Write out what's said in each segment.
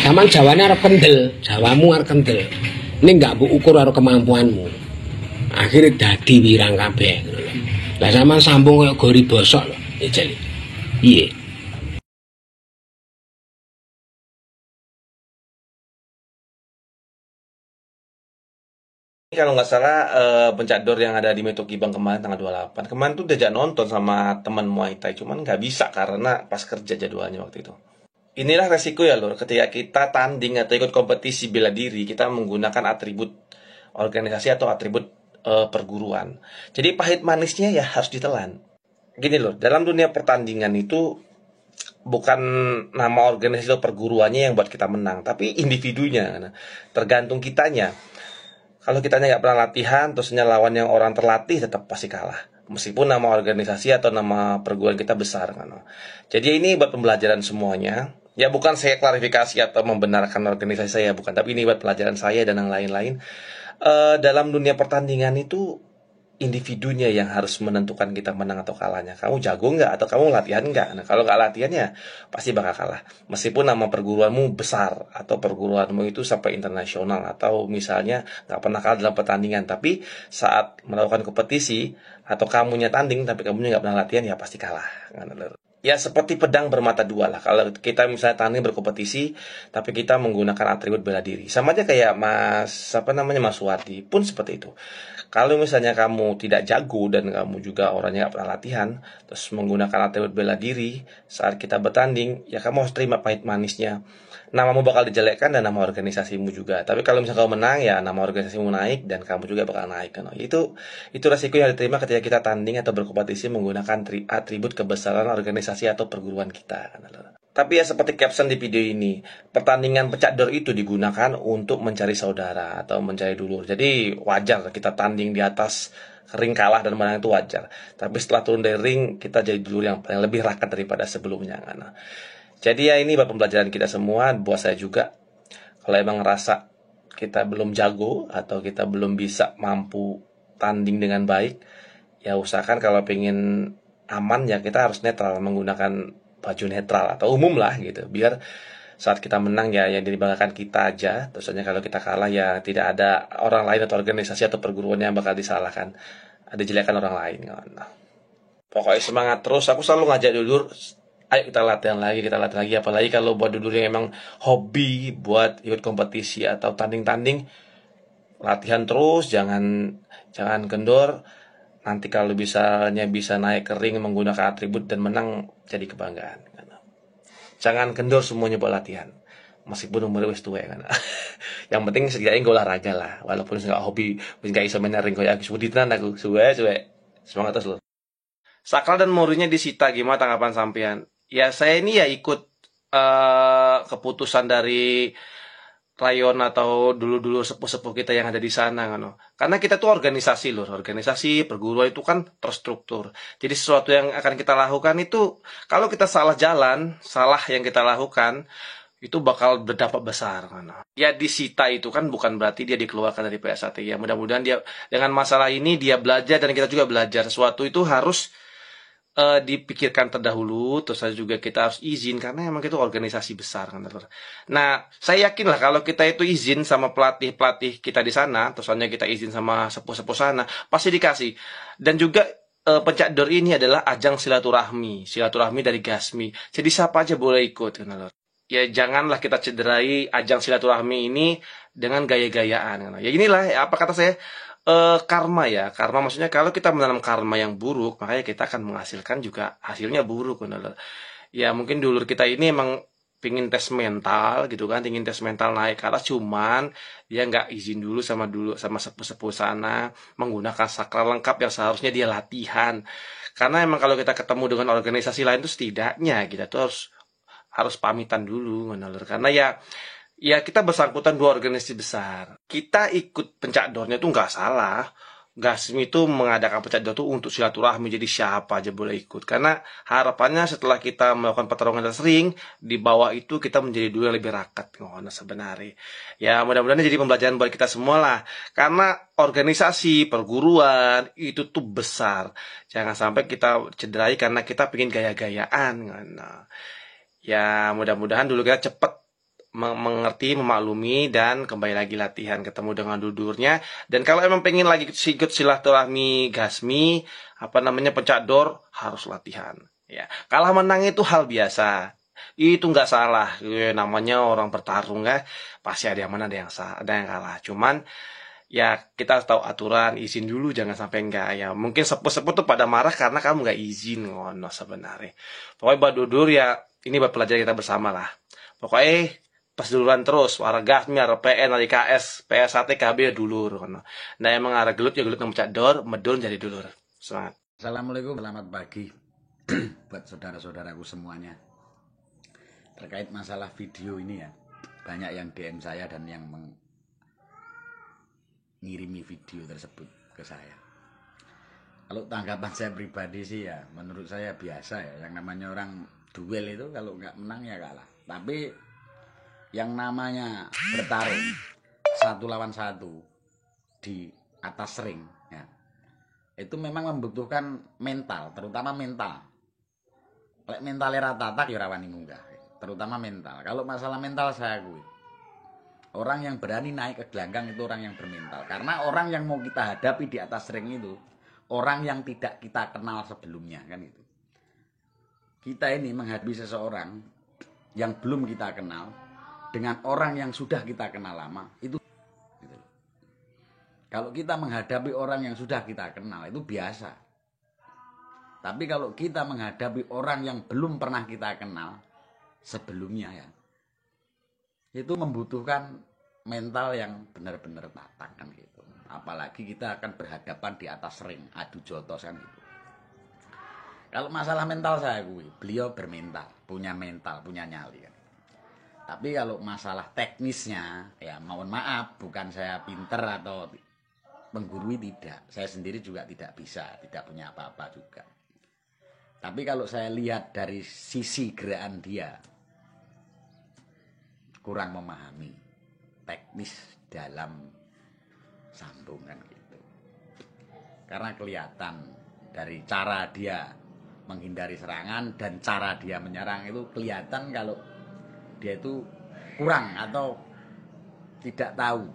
Zaman Jawane arep kendel, Jawamu arep kendel. Ini nggak bu ukur karo kemampuanmu. Akhirnya dadi wirang kabeh. Lah zaman sambung koyo gori bosok lho, Ijel. Piye? Kalau nggak salah Pencak Dor yang ada di Metoki Bang kemarin tanggal 28. Kemarin tuh diajak nonton sama teman Muay Thai, cuman nggak bisa karena pas kerja jadwalnya waktu itu. Inilah resiko ya lur, ketika kita tanding atau ikut kompetisi bela diri, kita menggunakan atribut organisasi atau atribut perguruan. Jadi pahit manisnya ya harus ditelan. Gini loh, dalam dunia pertandingan itu bukan nama organisasi atau perguruannya yang buat kita menang, tapi individunya. Nah, tergantung kitanya. Kalau kitanya nggak pernah latihan, terusnya lawan yang orang terlatih tetap pasti kalah. Meskipun nama organisasi atau nama perguruan kita besar kan. Jadi ini buat pembelajaran semuanya. Ya bukan saya klarifikasi atau membenarkan organisasi saya, bukan. Tapi ini buat pelajaran saya dan yang lain-lain. Dalam dunia pertandingan itu individunya yang harus menentukan kita menang atau kalahnya. Kamu jago nggak atau kamu latihan nggak? Nah, kalau nggak latihan ya pasti bakal kalah. Meskipun nama perguruanmu besar atau perguruanmu itu sampai internasional atau misalnya nggak pernah kalah dalam pertandingan, tapi saat melakukan kompetisi atau kamunya tanding tapi kamunya nggak pernah latihan ya pasti kalah. Ya seperti pedang bermata dua lah. Kalau kita misalnya tanding berkompetisi, tapi kita menggunakan atribut bela diri, sama aja kayak Mas Suwardi pun seperti itu. Kalau misalnya kamu tidak jago dan kamu juga orangnya nggak pernah latihan, terus menggunakan atribut bela diri saat kita bertanding, ya kamu harus terima pahit manisnya. Namamu bakal dijelekkan dan nama organisasimu juga. Tapi kalau misalnya kamu menang, ya nama organisasimu naik dan kamu juga bakal naik. Kan? Itu resiko yang diterima ketika kita tanding atau berkompetisi menggunakan atribut kebesaran organisasi atau perguruan kita. Tapi ya seperti caption di video ini, pertandingan Pencak Dor itu digunakan untuk mencari saudara atau mencari dulur. Jadi wajar kita tanding di atas ring kalah dan menang itu wajar. Tapi setelah turun dari ring, kita jadi dulur yang paling lebih rakat daripada sebelumnya. Jadi ya ini buat pembelajaran kita semua, buat saya juga. Kalau emang ngerasa kita belum jago atau kita belum bisa mampu tanding dengan baik, ya usahakan kalau pengen aman ya kita harus netral, menggunakan baju netral atau umum lah gitu. Biar saat kita menang ya yang dibanggakan kita aja. Terusnya kalau kita kalah ya tidak ada orang lain atau organisasi atau perguruan yang bakal disalahkan. Ada jelekan orang lain. Pokoknya semangat terus. Aku selalu ngajak dulur, ayo kita latihan lagi. Apalagi kalau buat dulur yang emang hobi buat ikut kompetisi atau tanding-tanding, latihan terus, jangan kendor. Nanti kalau misalnya bisa naik ke ring menggunakan atribut dan menang, jadi kebanggaan. Jangan kendor semuanya buat latihan. Meskipun umurnya wis tua kan. Yang penting setidaknya gue olahraga lah. Walaupun nggak hobi, nggak bisa main ring kayak aku sebut tenan aku. Suwe. Semangat terus loh. Sakral dan Mourinho disita, gimana tanggapan sampean? Ya saya ini ya ikut keputusan dari rayon atau dulu-dulu sepuh-sepuh kita yang ada di sana kan. Karena kita tuh organisasi loh, organisasi perguruan itu kan terstruktur. Jadi sesuatu yang akan kita lakukan itu kalau kita salah jalan, salah yang kita lakukan itu bakal berdampak besar kan. Ya disita itu kan bukan berarti dia dikeluarkan dari PSAT. Ya mudah-mudahan dia dengan masalah ini dia belajar dan kita juga belajar. Sesuatu itu harus dipikirkan terdahulu, terus juga kita harus izin karena emang itu organisasi besar kan. Nah, saya yakin lah kalau kita itu izin sama pelatih kita di sana, terus kita izin sama sepuh-sepuh sana, pasti dikasih. Dan juga Pencak Dor ini adalah ajang silaturahmi dari Gasmi. Jadi siapa aja boleh ikut kan. Ya janganlah kita cederai ajang silaturahmi ini dengan gaya-gayaan kan. Ya inilah apa kata saya, karma ya. Karma maksudnya kalau kita menanam karma yang buruk, makanya kita akan menghasilkan juga hasilnya buruk. Ya mungkin dulur kita ini emang pingin tes mental gitu kan, ingin tes mental naik ke atas, cuman dia nggak izin dulu sama sepuh-sepuh sana menggunakan sakral lengkap yang seharusnya dia latihan. Karena emang kalau kita ketemu dengan organisasi lain tuh setidaknya kita tuh harus pamitan dulu, karena ya kita bersangkutan dua organisasi besar. Kita ikut Pencak Dornya tuh nggak salah. Gasmi itu mengadakan Pencak Dor tuh untuk silaturahmi, jadi siapa aja boleh ikut. Karena harapannya setelah kita melakukan pertarungan dan sering, di bawah itu kita menjadi dua yang lebih rakat sebenarnya. Ya mudah-mudahan jadi pembelajaran buat kita semua lah. Karena organisasi, perguruan itu tuh besar. Jangan sampai kita cederai karena kita pengen gaya-gayaan. Ya mudah-mudahan dulu kita cepet mengerti, memaklumi, dan kembali lagi latihan ketemu dengan dudurnya. Dan kalau emang pengen lagi ikut silaturahmi gasmi, pencak door, harus latihan. Ya, kalah menang itu hal biasa. Itu nggak salah. Namanya orang bertarung ya, pasti ada yang menang, ada yang kalah. Cuman ya kita harus tahu aturan, izin dulu, jangan sampai enggak ya. Mungkin sepuh-sepuh tuh pada marah karena kamu nggak izin, ngono sebenarnya. Pokoknya buat dudur ya, ini buat pelajaran kita bersama lah. Pokoknya pas duluan terus, warga mi arep PN, KS, PSAT, KB dulur ngono. Nah emang arep gelut ya gelut ngecak dor, medun jadi dulur. Semangat. Assalamualaikum, selamat pagi buat saudara-saudaraku semuanya. Terkait masalah video ini ya, banyak yang DM saya dan yang ngirimi video tersebut ke saya. Kalau tanggapan saya pribadi sih ya, menurut saya biasa ya. Yang namanya orang duel itu kalau nggak menang ya kalah. Tapi yang namanya bertarung 1 lawan 1 di atas ring ya, itu memang membutuhkan mental, terutama mental. Lek mentalnya rata-rata ya rawani munggah, terutama mental. Kalau masalah mental saya akui, orang yang berani naik ke gelanggang itu orang yang bermental. Karena orang yang mau kita hadapi di atas ring itu orang yang tidak kita kenal sebelumnya, kan itu. Kita ini menghadapi seseorang yang belum kita kenal dengan orang yang sudah kita kenal lama, itu gitu. Kalau kita menghadapi orang yang sudah kita kenal itu biasa. Tapi kalau kita menghadapi orang yang belum pernah kita kenal sebelumnya ya, itu membutuhkan mental yang benar-benar matang kan gitu. Apalagi kita akan berhadapan di atas ring, adu jotos kan gitu. Kalau masalah mental saya akui, beliau bermental, punya mental, punya nyali kan. Tapi kalau masalah teknisnya ya mohon maaf, bukan saya pinter atau menggurui, tidak. Saya sendiri juga tidak bisa, tidak punya apa-apa juga. Tapi kalau saya lihat dari sisi gerakan dia, kurang memahami teknis dalam sambungan gitu. Karena kelihatan dari cara dia menghindari serangan dan cara dia menyerang itu kelihatan kalau dia itu kurang atau tidak tahu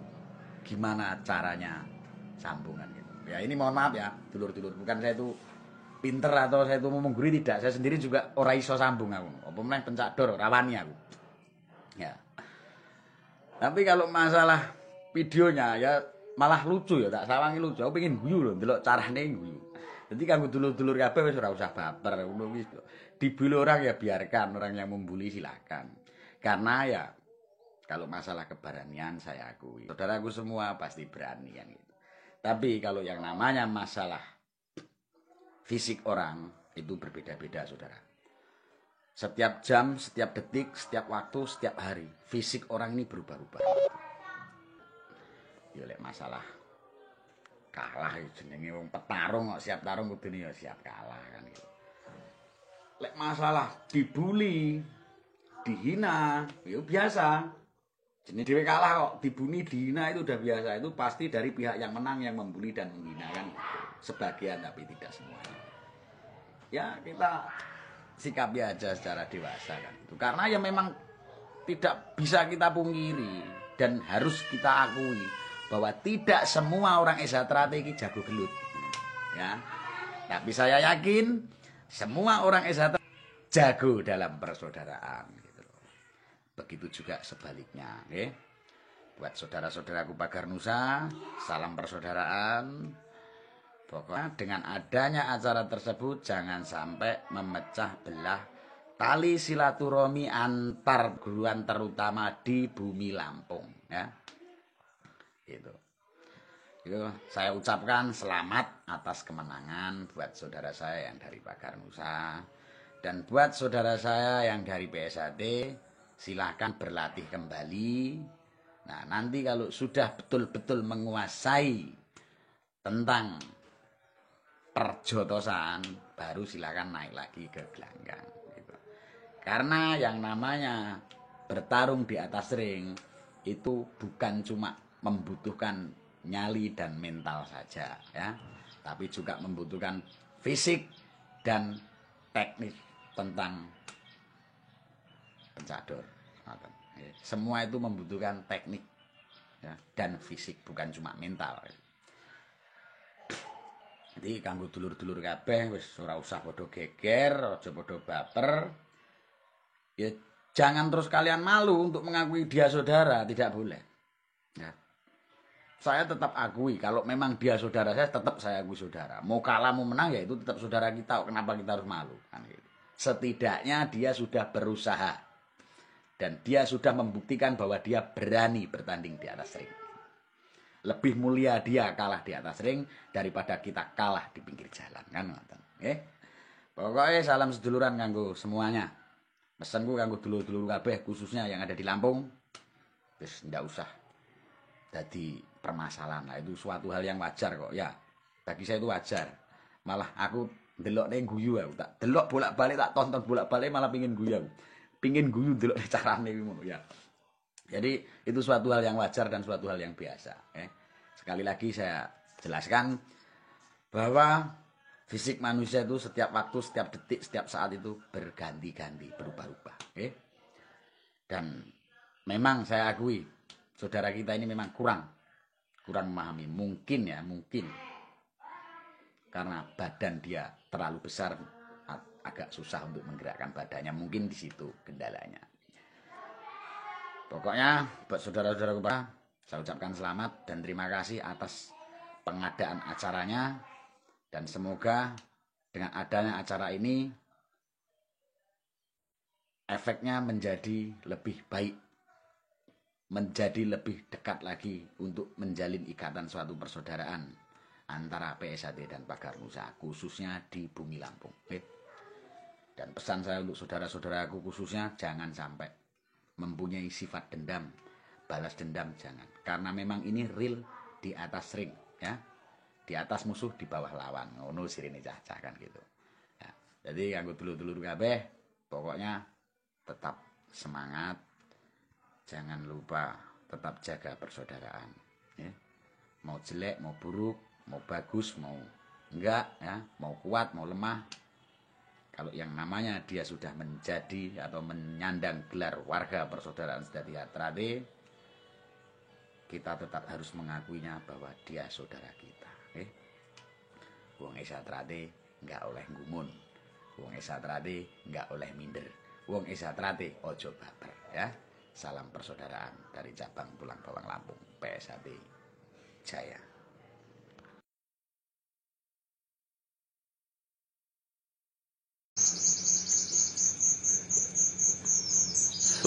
gimana caranya sambungan gitu. Ya ini mohon maaf ya dulur-dulur, bukan saya itu pinter atau saya itu mau menggurui, tidak. Saya sendiri juga ora iso sambung aku. Apa meneh pencak dor rawani aku. Ya. Tapi kalau masalah videonya ya malah lucu ya, tak sawangi lucu. Aku pengen guyu lho ndelok carane guyu. Jadi kanggo dulur-dulur kabeh wis ora usah baper ngono wis. Dibully orang ya biarkan, orang yang membuli silakan. Karena ya kalau masalah keberanian saya akui, saudaraku semua pasti berani kan gitu. Tapi kalau yang namanya masalah fisik orang itu berbeda-beda saudara. Setiap jam, setiap detik, setiap waktu, setiap hari fisik orang ini berubah-ubah. Ya lek masalah kalah jenenge wong petarung kok siap tarung kudune ya siap kalah kan gitu. Lek masalah dibully, dihina, ya biasa. Jenis dhewe kalah kok dibuni, dihina itu udah biasa. Itu pasti dari pihak yang menang yang membuli dan menghina kan. Sebagian tapi tidak semuanya. Ya kita sikapi aja secara dewasa kan itu. Karena ya memang tidak bisa kita pungkiri dan harus kita akui bahwa tidak semua orang strategi jago gelut. Ya. Tapi saya yakin semua orang strategi jago dalam persaudaraan gitu. Begitu juga sebaliknya, okay? Buat saudara-saudaraku Pagar Nusa, salam persaudaraan. Pokoknya dengan adanya acara tersebut jangan sampai memecah belah tali silaturahmi antar guruan terutama di bumi Lampung ya. Gitu. Itu saya ucapkan selamat atas kemenangan buat saudara saya yang dari Pagar Nusa dan buat saudara saya yang dari PSAT silahkan berlatih kembali. Nah, nanti kalau sudah betul-betul menguasai tentang perjotosan baru silakan naik lagi ke gelanggang gitu. Karena yang namanya bertarung di atas ring itu bukan cuma membutuhkan nyali dan mental saja ya, tapi juga membutuhkan fisik dan teknik tentang pencador. Semua itu membutuhkan teknik ya, dan fisik, bukan cuma mental. Jadi kanggo dulur-dulur kabeh wis ora usah padha geger, aja padha baper. Ya jangan terus kalian malu untuk mengakui dia saudara, tidak boleh. Ya. Saya tetap akui kalau memang dia saudara saya, tetap saya akui saudara. Mau kalah mau menang ya itu tetap saudara kita. Kenapa kita harus malu? Kan gitu. Setidaknya dia sudah berusaha dan dia sudah membuktikan bahwa dia berani bertanding di atas ring. Lebih mulia dia kalah di atas ring daripada kita kalah di pinggir jalan, kan ngoten. Nggih. Pokoknya salam seduluran kanggo semuanya. Pesanku kanggo dulur-dulur kabeh khususnya yang ada di Lampung. Wis ndak usah dadi permasalahan lah, itu suatu hal yang wajar kok ya. Bagi saya itu wajar. Malah aku delok ning guyu aku tak delok bolak-balik, tak tonton bolak-balik malah pengin guyu aku. Pengin guyu delok carane ngono ya. Jadi itu suatu hal yang wajar dan suatu hal yang biasa. Sekali lagi saya jelaskan bahwa fisik manusia itu setiap waktu, setiap detik, setiap saat itu berganti-ganti, berubah-ubah. Dan memang saya akui saudara kita ini memang kurang memahami. Mungkin karena badan dia terlalu besar, agak susah untuk menggerakkan badannya. Mungkin di situ kendalanya. Pokoknya buat saudara-saudaraku saya ucapkan selamat dan terima kasih atas pengadaan acaranya. Dan semoga dengan adanya acara ini efeknya menjadi lebih baik. Menjadi lebih dekat lagi untuk menjalin ikatan suatu persaudaraan antara PSAT dan Pagar Nusa, khususnya di Bumi Lampung. Dan pesan saya untuk saudara-saudaraku khususnya, jangan sampai mempunyai sifat dendam, balas dendam, jangan. Karena memang ini real di atas ring, ya. Di atas musuh, di bawah lawan. Ngono sirine cah-cah kan gitu. Ya. Jadi kanggo dulur-dulur kabeh, pokoknya tetap semangat. Jangan lupa tetap jaga persaudaraan, ya. Mau jelek, mau buruk, mau bagus, mau enggak, ya, mau kuat, mau lemah. Kalau yang namanya dia sudah menjadi atau menyandang gelar warga persaudaraan sejati Trate, kita tetap harus mengakuinya bahwa dia saudara kita. Wong Esa Trate enggak oleh ngumun, wong Esa Trate enggak oleh minder, wong Esa Trate ojo baper, ya. Salam persaudaraan dari cabang Pulang Bawang Lampung, PSAT Jaya.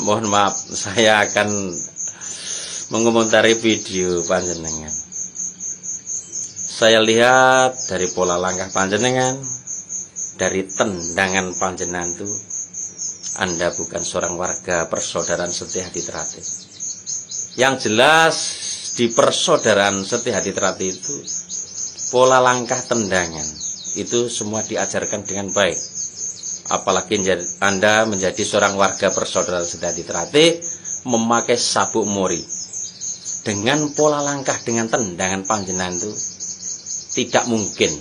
Mohon maaf, saya akan mengomentari video panjenengan. Saya lihat dari pola langkah panjenengan, dari tendangan panjenengan itu, Anda bukan seorang warga persaudaraan Setiahadi Trate. Yang jelas di persaudaraan Setiahadi Trate itu, pola langkah tendangan itu semua diajarkan dengan baik. Apalagi Anda menjadi seorang warga persaudaraan Setiahadi Trate, memakai sabuk mori. Dengan pola langkah, dengan tendangan panjenengan itu, tidak mungkin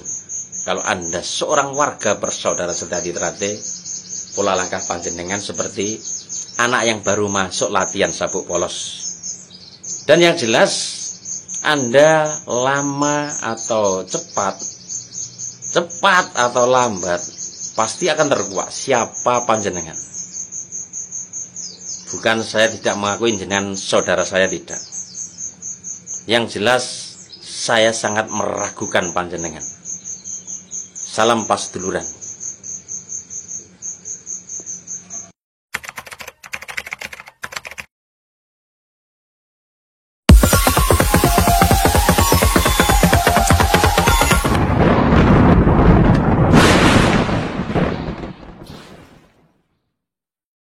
kalau Anda seorang warga persaudaraan Setiahadi Trate, pola langkah panjenengan seperti anak yang baru masuk latihan sabuk polos. Dan yang jelas, Anda lama atau cepat atau lambat, pasti akan terkuak siapa panjenengan. Bukan saya tidak mengakui jenengan saudara saya, tidak. Yang jelas saya sangat meragukan panjenengan. Salam pas duluran.